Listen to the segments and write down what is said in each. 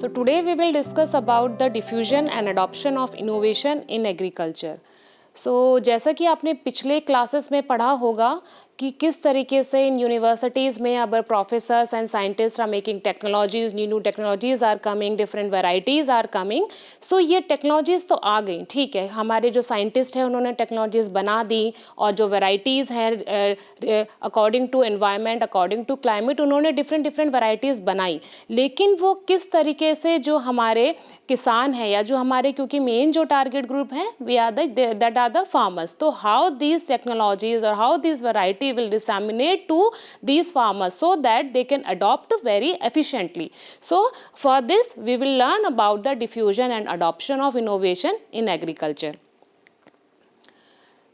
So today we will discuss about the diffusion and adoption of innovation in agriculture. So जैसा कि आपने पिछले classes में पढ़ा होगा कि किस तरीके से इन यूनिवर्सिटीज़ में अब professors and scientist are making technologies, new technologies are coming, different varieties are coming. So ये टेक्नोलॉजीज़ तो आ गई, ठीक है, हमारे जो साइंटिस्ट हैं उन्होंने टेक्नोलॉजीज़ बना दी और जो वैरायटीज़ हैं according to environment, according to climate, उन्होंने डिफरेंट वैरायटीज़ बनाई. लेकिन वो किस तरीके से जो हमारे किसान हैं या जो हमारे, क्योंकि मेन जो टारगेट ग्रुप है we are that are the farmers, तो हाउ दीज टेक्नोलॉजीज और how these variety will disseminate to these farmers so that they can adopt very efficiently. So for this we will learn about the diffusion and adoption of innovation in agriculture.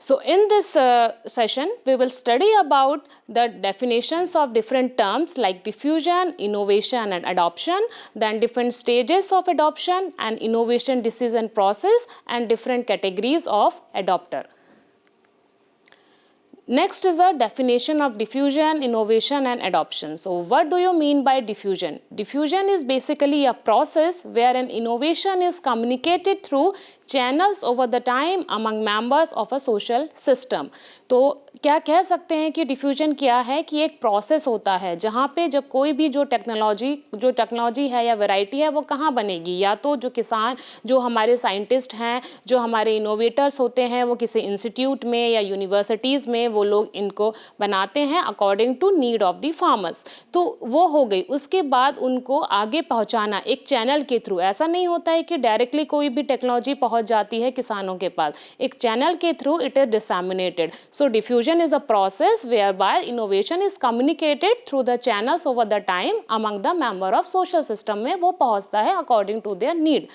So in this session we will study about the definitions of different terms like diffusion, innovation and adoption, then different stages of adoption and innovation decision process and different categories of adopter. Next is a definition of diffusion, innovation and adoption. So what do you mean by diffusion? Diffusion is basically a process where an innovation is communicated through channels over the time among members of a social system. तो क्या कह सकते हैं कि diffusion क्या है कि एक प्रोसेस होता है जहाँ पे जब कोई भी जो टेक्नोलॉजी है या वैरायटी है वो कहाँ बनेगी, या तो जो किसान, जो हमारे साइंटिस्ट हैं, जो हमारे इनोवेटर्स होते हैं, वो किसी इंस्टीट्यूट में या यूनिवर्सिटीज़ में वो लोग इनको बनाते हैं according to need of the farmers. तो वो हो गई. उसके बाद उनको आगे पहुँचाना एक चैनल के थ्रू. ऐसा नहीं होता है कि डायरेक्टली कोई भी टेक्नोलॉजी पहुँच जाती है किसानों के पास, एक चैनल के through it is disseminated. So diffusion is a process whereby innovation is communicated through the channels over the time among the member of social system में वो पहुँचता है according to their need.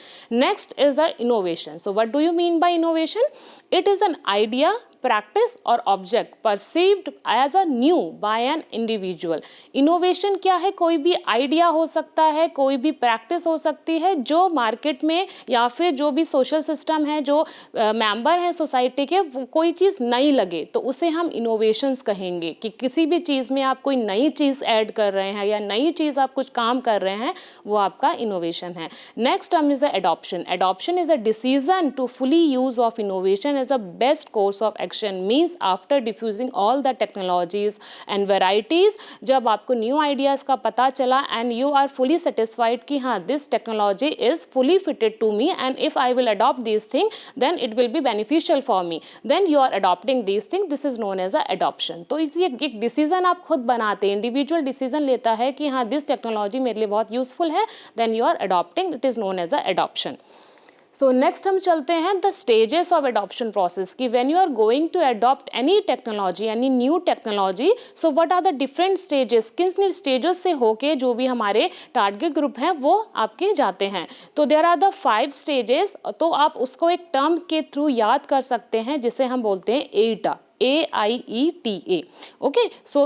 Next is the innovation. So what do you mean by innovation? It is an idea, practice or object perceived as a new by an individual. Innovation क्या है? कोई भी idea हो सकता है, कोई भी practice हो सकती है जो मार्केट में या फिर जो भी सोशल सिस्टम है, जो मेंबर हैं सोसाइटी के, कोई चीज़ नई लगे तो उसे हम इनोवेशंस कहेंगे. कि किसी भी चीज़ में आप कोई नई चीज़ ऐड कर रहे हैं या नई चीज़ आप कुछ काम कर रहे हैं, वो आपका इनोवेशन है. Next term is adoption. Adoption is a decision to fully use of innovation as a best course of action. Means after diffusing all the technologies and varieties, जब आपको न्यू आइडियाज़ का पता चला and you are fully satisfied कि हाँ this technology is fully fitted to me and if I will adopt these things then it will be beneficial for me, then you are adopting these things. This is known as a adoption. तो इसी एक decision आप खुद बनाते हैं, individual decision लेता है कि हाँ दिस टेक्नोलॉजी मेरे लिए बहुत यूजफुल है, then you are adopting. It is known as a adoption. So next हम चलते हैं the stages of adoption process कि when you are going to adopt any technology, any new technology, so what are the different stages, किन stages से होके जो भी हमारे टारगेट ग्रुप हैं वो आपके जाते हैं. तो देयर आर द 5 स्टेजेस. तो आप उसको एक टर्म के थ्रू याद कर सकते हैं जिसे हम बोलते हैं एटा. AIETA. Okay, so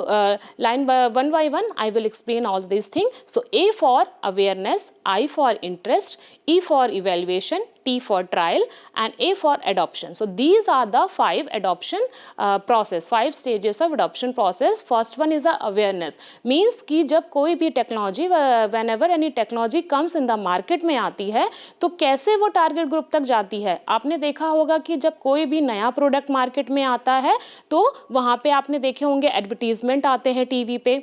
line by one I will explain all these things. So A for awareness, I for interest, E for evaluation, T for trial and A for adoption. So these are the 5 adoption process, 5 stages of adoption process. First one is the awareness. Means कि जब कोई भी technology, whenever any technology comes in the market में आती है तो कैसे वो टारगेट ग्रुप तक जाती है. आपने देखा होगा कि जब कोई भी नया प्रोडक्ट मार्केट में आता है तो वहाँ पे आपने देखे होंगे एडवर्टीजमेंट आते हैं टीवी पे,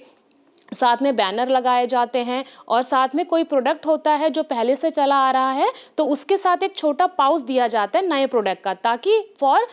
साथ में बैनर लगाए जाते हैं और साथ में कोई प्रोडक्ट होता है जो पहले से चला आ रहा है तो उसके साथ एक छोटा पाउच दिया जाता है नए प्रोडक्ट का, ताकि for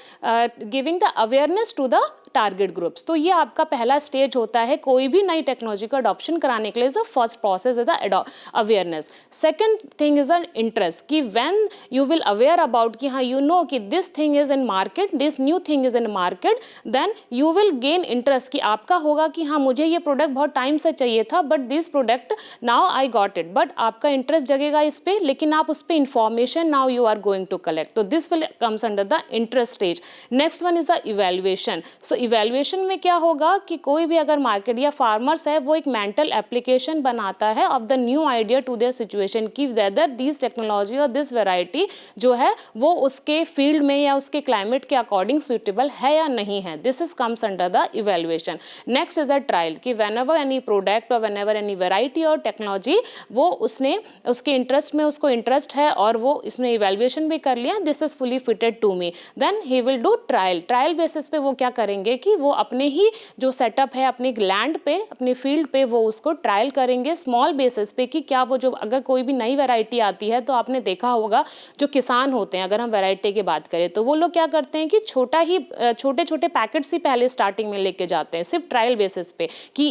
giving the awareness to the target groups. तो ये आपका पहला स्टेज होता है कोई भी नई टेक्नोलॉजी को अडॉप्शन कराने के लिए. The first process is the awareness. Second thing is the interest कि when you will aware about कि हाँ यू नो कि this thing is in market, this new thing is in market, then you will gain interest कि आपका होगा कि हाँ मुझे ये प्रोडक्ट बहुत टाइम से चाहिए था but this product now I got it. But आपका इंटरेस्ट जगेगा इस पर, लेकिन आप उस पर information now you are going to collect. तो this will comes under the interest stage. Next one is the evaluation. So evaluation में क्या होगा कि कोई भी अगर मार्केट या फार्मर्स है वो एक मेंटल एप्लीकेशन बनाता है of the new idea to their situation की वेदर दिस टेक्नोलॉजी और दिस वैरायटी जो है वो उसके फील्ड में या उसके क्लाइमेट के अकॉर्डिंग सुटेबल है या नहीं है. This is comes under the evaluation. Next is a trial कि व्हेनेवर एनी प्रोडक्ट और व्हेनेवर एनी वैरायटी और टेक्नोलॉजी वो उसने उसके इंटरेस्ट में उसको इंटरेस्ट है और वो इसने इवैल्यूएशन भी कर लिया, this is fully fitted to me, then he will do trial. Trial basis पे वो क्या करेंगे कि वो अपने ही जो सेटअप है अपने लैंड पे अपने फील्ड पे वो उसको ट्रायल करेंगे स्मॉल बेसिस पे कि क्या वो जो अगर कोई भी नई वैरायटी आती है तो आपने देखा होगा जो किसान होते हैं, अगर हम वैरायटी की बात करें तो वो लोग क्या करते हैं कि छोटे छोटे पैकेट्स ही पहले स्टार्टिंग में लेके जाते हैं सिर्फ ट्रायल बेसिस पे कि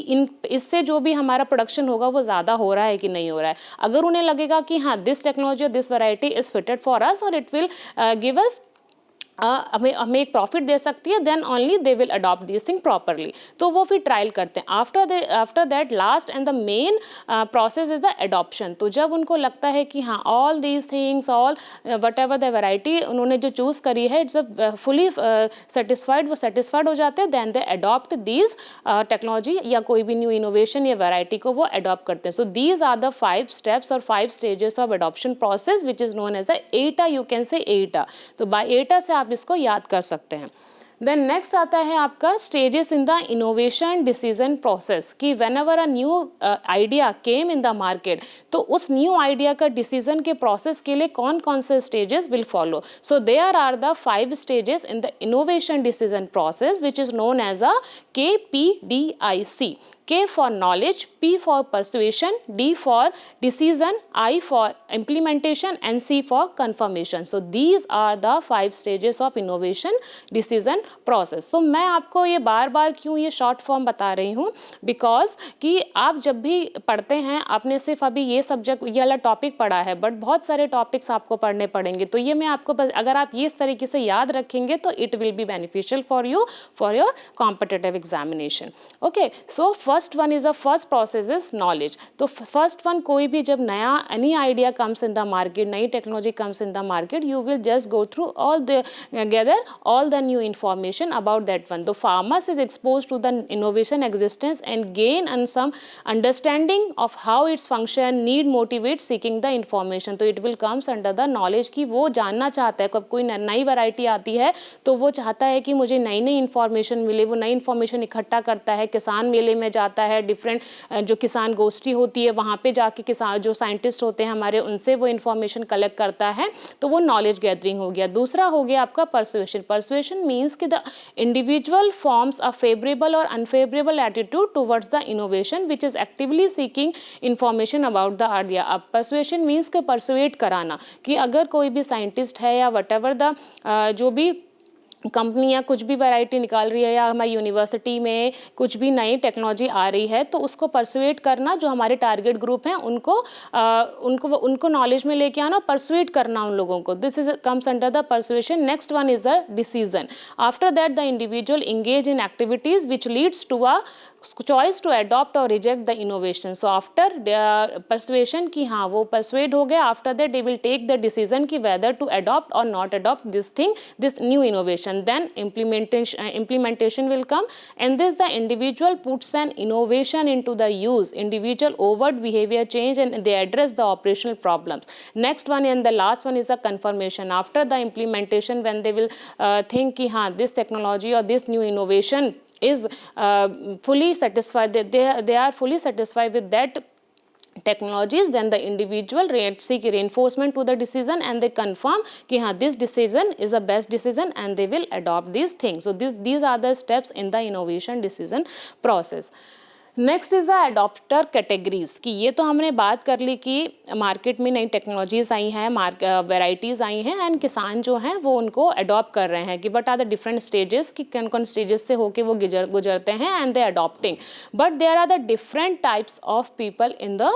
इससे जो भी हमारा प्रोडक्शन होगा वो ज़्यादा हो रहा है कि नहीं हो रहा है. अगर उन्हें लगेगा कि हाँ दिस टेक्नोलॉजी और this variety is fitted for us और इट विल गिव अस हमें एक प्रॉफिट दे सकती है, then only they will adopt this thing properly. तो वो फिर ट्रायल करते हैं. After that last and the main process is the adoption. तो जब उनको लगता है कि हाँ all these things all whatever the variety उन्होंने जो चूज़ करी है इट्स अ फुली सेटिस्फाइड, वो सेटिस्फाइड हो जाते हैं, then they adopt these technology या कोई भी न्यू इनोवेशन या वैरायटी को वो अडॉप्ट करते हैं. So these are the 5 steps और 5 stages of adoption process which is known as the eta. You can say eta. तो बाय एटा से आप इसको याद कर सकते हैं. देन नेक्स्ट आता है आपका stages in the innovation decision process कि whenever a new idea came in the market तो उस न्यू आइडिया का डिसीजन के प्रोसेस के लिए कौन कौन से stages will follow. So there are the 5 stages in the innovation decision process which is known as a KPDIC. K for knowledge, P for persuasion, D for decision, I for implementation and C for confirmation. So these are the 5 stages of innovation decision process. तो मैं आपको ये बार बार क्यों ये short form बता रही हूँ because कि आप जब भी पढ़ते हैं आपने सिर्फ अभी ये सब्जेक्ट ये वाला टॉपिक पढ़ा है बट बहुत सारे टॉपिक्स आपको पढ़ने पड़ेंगे. तो ये मैं आपको अगर आप ये इस तरीके से याद रखेंगे तो it will be beneficial for you for your competitive examination. Okay so first one is the first process is knowledge. तो फर्स्ट वन कोई भी जब नया any idea comes in the market नई technology comes in the market you will just go through all the gather all the new information about that one. The farmers is exposed to the innovation existence and gain and some understanding of how its function need motivate seeking the information. तो it will comes under the knowledge कि वो जानना चाहता है कब कोई नई variety आती है तो वो चाहता है कि मुझे नई नई इन्फॉर्मेशन मिले. वो नई इन्फॉर्मेशन इकट्ठा करता है, किसान मेले में जाता है, डिफरेंट जो किसान गोष्ठी होती है वहाँ पे जाके किसान जो साइंटिस्ट होते हैं हमारे उनसे वो इन्फॉर्मेशन कलेक्ट करता है. तो वो नॉलेज गैदरिंग हो गया. दूसरा हो गया आपका परसुएशन. परसुएशन मीन्स कि the individual forms a favourable और unfavourable attitude towards the innovation which is actively seeking information about the idea. अब परसुएशन मीन्स के परसुएट कराना कि अगर कोई भी साइंटिस्ट है या वट एवर द जो भी कंपनी या कुछ भी वैरायटी निकाल रही है या हमारी यूनिवर्सिटी में कुछ भी नई टेक्नोलॉजी आ रही है तो उसको परसुएट करना जो हमारे टारगेट ग्रुप हैं उनको नॉलेज में लेके आना, परसुएट करना उन लोगों को. This is comes under the persuasion. Next one is the decision. After that the individual engage in activities which leads to a choice to adopt और reject the innovation. So after persuasion कि हाँ वो persuade हो गया, after that they will take the decision कि whether to adopt और not adopt this thing this new innovation. Then implementation will come, and this the individual puts an innovation into the use, individual overt behavior change, and they address the operational problems. Next one and the last one is the confirmation. After the implementation, when they will think ki haan this technology or this new innovation is fully satisfied, they are fully satisfied with that technologies, then the individual seek reinforcement to the decision and they confirm कि हाँ this decision is the best decision and they will adopt these things. So these are the steps in the innovation decision process. Next is the adopter categories कि ये तो हमने बात कर ली कि market में नई टेक्नोलॉजीज आई हैं, वेराइटीज़ आई हैं एंड किसान जो हैं वो उनको अडॉप्ट कर रहे हैं कि but are the different stages कि कौन कौन स्टेजेस से होके वो गुजरते हैं and they adopting. But there are the different types of people in the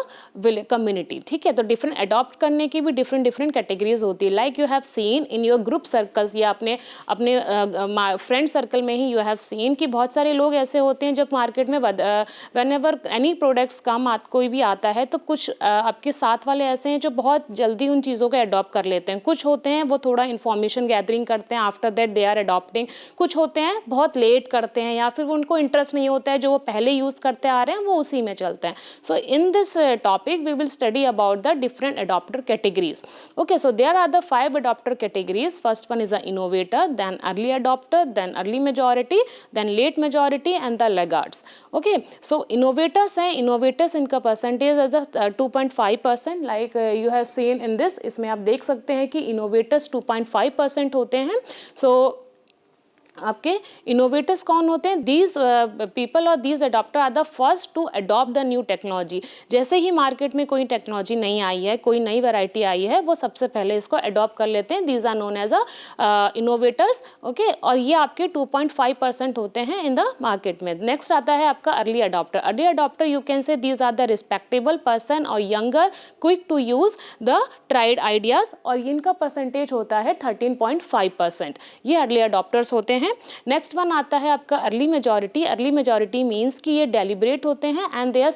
community. ठीक है, तो डिफरेंट अडॉप्ट करने की भी डिफरेंट कैटेगरीज होती है. Like you have seen in your group circles या अपने फ्रेंड सर्कल में ही यू हैव सीन कि बहुत सारे लोग ऐसे होते हैं जब मार्केट में whenever any products come, कोई भी आता है तो कुछ आपके साथ वाले ऐसे हैं जो बहुत जल्दी उन चीज़ों को अडॉप्ट कर लेते हैं, कुछ होते हैं वो थोड़ा इन्फॉर्मेशन गैदरिंग करते हैं, after that they are adopting, कुछ होते हैं बहुत लेट करते हैं या फिर उनको इंटरेस्ट नहीं होता है, जो वो पहले यूज़ करते आ रहे हैं वो उसी में चलते हैं. So in this topic we will study about the different adopter categories. Okay, so there are the 5 adopter categories. First one is an innovator, then early adopter, then early majority, then late majority and the laggards. Okay, so innovators हैं, innovators इनका percentage is 2.5%. like you have seen in this, इसमें आप देख सकते हैं कि innovators 2.5% होते हैं. So आपके इनोवेटर्स कौन होते हैं? दीज पीपल और these adopter are the first to adopt the new technology. जैसे ही मार्केट में कोई टेक्नोलॉजी नहीं आई है, कोई नई वैरायटी आई है, वो सबसे पहले इसको अडॉप्ट कर लेते हैं. These are known as a innovators. Okay, और ये आपके 2.5% होते हैं इन द मार्केट में. नेक्स्ट आता है आपका early adopter. Early adopter you can say these are the respectable person और younger, quick to use the tried ideas, और इनका परसेंटेज होता है 13.5%. ये अर्ली अडॉप्टर्स होते हैं. नेक्स्ट वन आता है आपका early majority. Early majority means कि ये डेलिब्रेट होते हैं and they are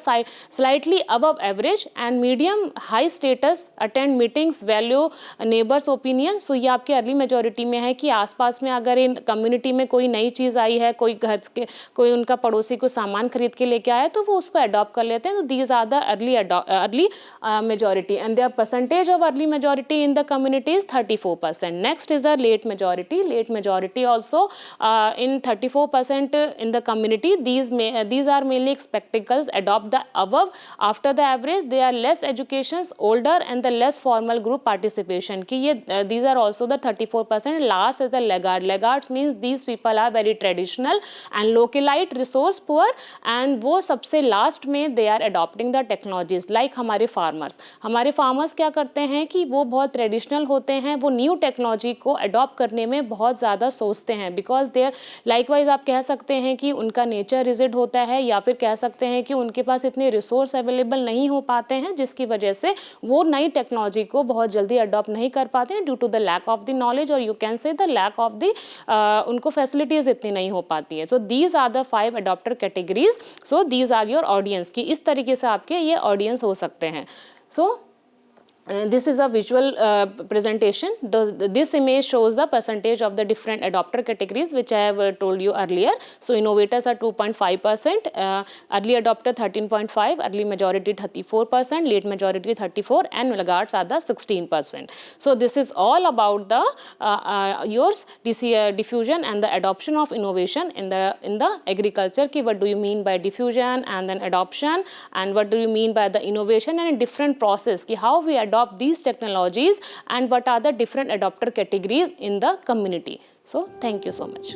slightly above average and medium high status, attend meetings, value neighbours opinion. So ये आपके अर्ली मेजॉरिटी में है कि आसपास में अगर इन कम्युनिटी में कोई नई चीज़ आई है, कोई घर के कोई उनका पड़ोसी को सामान खरीद के लेके आया तो वो उसको अडॉप्ट कर लेते हैं. तो these are the early majority and their percentage of early majority in the community is 34%. Next is a late majority. Late majority also in 34% in the community. These are mainly spectacles adopt the above after the average. They are less educations, older and the less formal group participation. कि ये these are also the 34%. Last is the laggard. Laggards means these people are very traditional and localite, resource poor, and वो सबसे last में they are adopting the technologies. Like हमारे farmers क्या करते हैं कि वो बहुत ट्रेडिशनल होते हैं, वो न्यू टेक्नोलॉजी को अडॉप्ट करने में बहुत ज़्यादा सोचते हैं. बिकॉज देयर लाइकवाइज आप कह सकते हैं कि उनका नेचर रिजिड होता है, या फिर कह सकते हैं कि उनके पास इतने रिसोर्स अवेलेबल नहीं हो पाते हैं, जिसकी वजह से वो नई टेक्नोलॉजी को बहुत जल्दी अडॉप्ट नहीं कर पाते हैं due to the lack of the knowledge, और you can say the lack of the उनको फैसिलिटीज़ इतनी नहीं हो पाती है. So these are the 5 adopter categories. So these are your audience, कि इस तरीके से आपके ये ऑडियंस हो सकते हैं. सो this is a visual presentation. This image shows the percentage of the different adopter categories which I have told you earlier. So innovators are 2.5%, early adopter 13.5%, early majority 34%, late majority 34%, and laggards are the 16%. So this is all about the yours diffusion and the adoption of innovation in the agriculture. Ki what do you mean by diffusion and then adoption, and what do you mean by the innovation and different process, ki how we adopt these technologies and what are the different adopter categories in the community. So thank you so much.